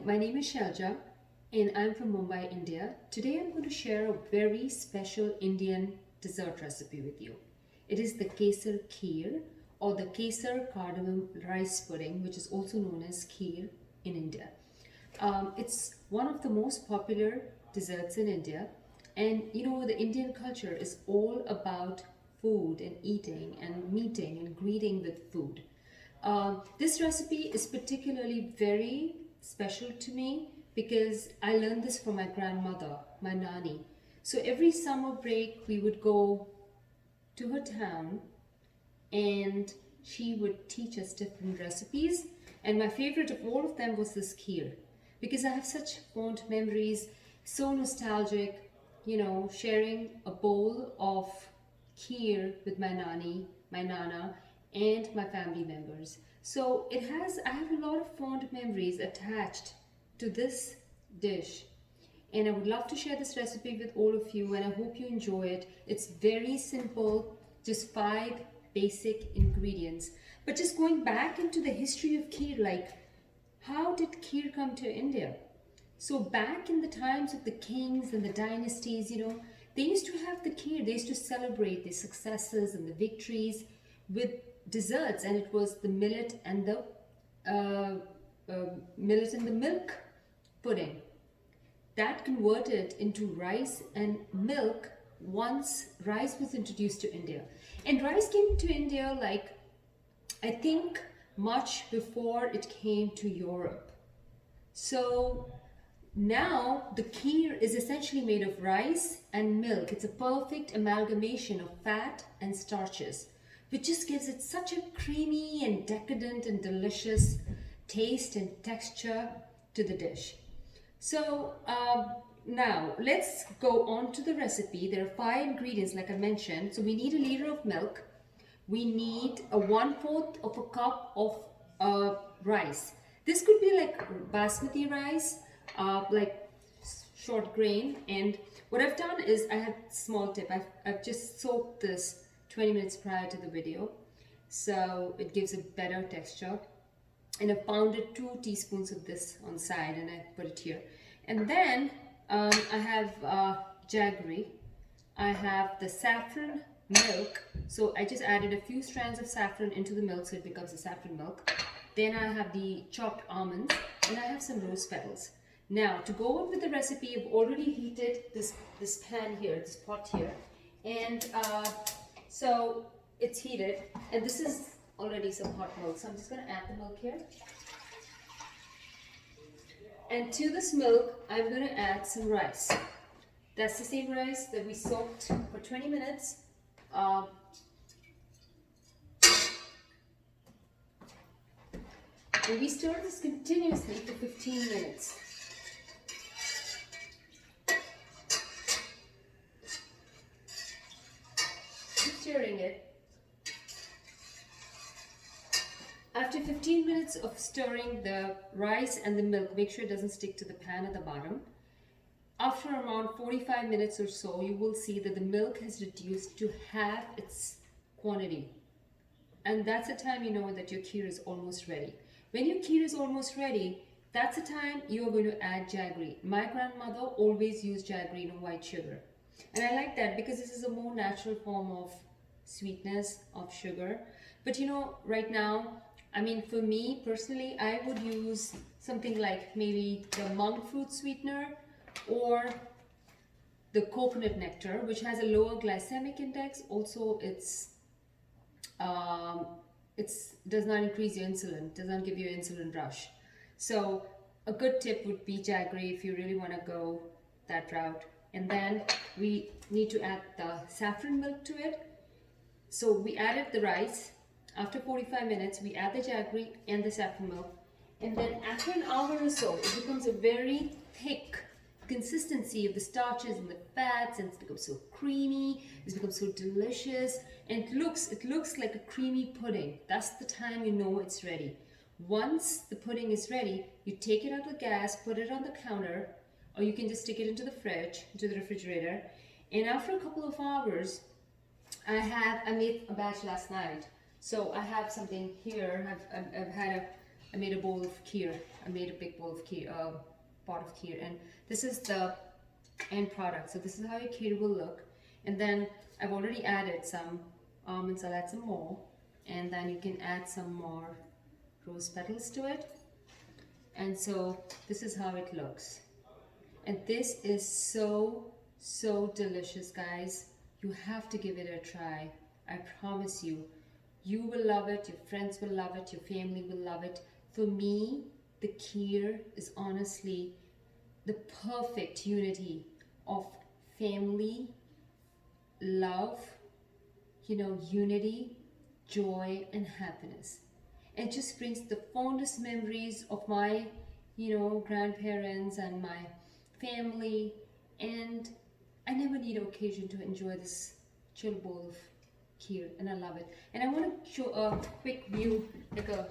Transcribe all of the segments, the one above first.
my name is Shalja and I'm from Mumbai, India. Today I'm going to share a very special Indian dessert recipe with you. It is the Kesar Kheer or the Kesar cardamom rice pudding, which is also known as Kheer in India. It's one of the most popular desserts in India, and the Indian culture is all about food and eating and meeting and greeting with food. This recipe is particularly very special to me because I learned this from my grandmother, my nani. So every summer break, we would go to her town and she would teach us different recipes. And my favorite of all of them was this kheer because I have such fond memories, so nostalgic, sharing a bowl of kheer with my nani, my nana, and my family members. So I have a lot of fond memories attached to this dish. And I would love to share this recipe with all of you, and I hope you enjoy it. It's very simple, just 5 basic ingredients. But just going back into the history of kheer, like how did kheer come to India? So back in the times of the kings and the dynasties, they used to have the kheer. They used to celebrate the successes and the victories with desserts, and it was the millet and the milk pudding that converted into rice and milk once rice was introduced to India. And rice came to India, like, I think much before it came to Europe. So now the kheer is essentially made of rice and milk. It's a perfect amalgamation of fat and starches, which just gives it such a creamy and decadent and delicious taste and texture to the dish. So now let's go on to the recipe. There are 5 ingredients, like I mentioned. So we need a liter of milk. We need a 1/4 of a cup of rice. This could be like basmati rice, like short grain. And what I've done is I have small tip. I've just soaked this 20 minutes prior to the video, so it gives a better texture. And I pounded 2 teaspoons of this on the side and I put it here. And then I have jaggery. I have the saffron milk. So I just added a few strands of saffron into the milk so it becomes a saffron milk. Then I have the chopped almonds and I have some rose petals. Now to go on with the recipe, I've already heated this pan here, this pot here. And so it's heated, and this is already some hot milk. So I'm just going to add the milk here. And to this milk, I'm going to add some rice. That's the same rice that we soaked for 20 minutes. And we stir this continuously for 15 minutes. Keep stirring it. After 15 minutes of stirring the rice and the milk, make sure it doesn't stick to the pan at the bottom. After around 45 minutes or so, you will see that the milk has reduced to half its quantity. And that's the time you know that your kheer is almost ready. When your kheer is almost ready, that's the time you are going to add jaggery. My grandmother always used jaggery, white sugar. And I like that because this is a more natural form of sweetness of sugar. But right now, I mean, for me personally, I would use something like maybe the monk fruit sweetener or the coconut nectar, which has a lower glycemic index. Also, it does not increase your insulin, does not give you an insulin rush. So a good tip would be jaggery if you really want to go that route. And then we need to add the saffron milk to it. So we added the rice. After 45 minutes, we add the jaggery and the saffron milk. And then after an hour or so, it becomes a very thick consistency of the starches and the fats, and it's become so creamy, it's become so delicious, and it looks like a creamy pudding. That's the time you know it's ready. Once the pudding is ready, you take it out of the gas, put it on the counter, or you can just stick it into the fridge, into the refrigerator. And after a couple of hours, I made a batch last night. So I have something here. I've had I made a bowl of kheer. I made a big bowl of kheer, pot of kheer, and this is the end product. So this is how your kheer will look. And then I've already added some almonds. I'll add some more, and then you can add some more rose petals to it. And so this is how it looks. And this is so delicious, guys. You have to give it a try. I promise you. You will love it, your friends will love it, your family will love it. For me, the kheer is honestly the perfect unity of family, love, unity, joy, and happiness. It just brings the fondest memories of my, grandparents and my family. And I never need an occasion to enjoy this chill bowl of kheer, and I love it. And I want to show a quick view, like a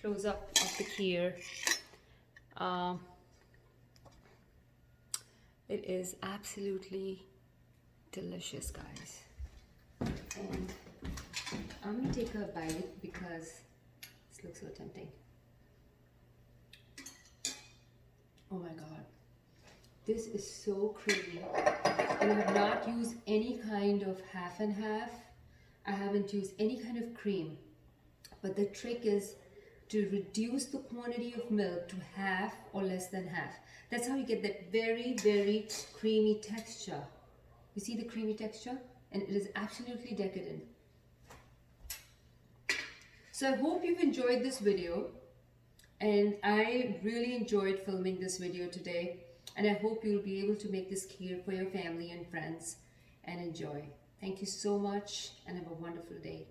close up of the kheer. It is absolutely delicious, guys. And I'm gonna take a bite because this looks so tempting. Oh my god, this is so creamy. And I have not used any kind of half and half. I haven't used any kind of cream. But the trick is to reduce the quantity of milk to half or less than half. That's how you get that very creamy texture. You see the creamy texture? And it is absolutely decadent. So I hope you've enjoyed this video. And I really enjoyed filming this video today. And I hope you'll be able to make this kheer for your family and friends and enjoy. Thank you so much and have a wonderful day.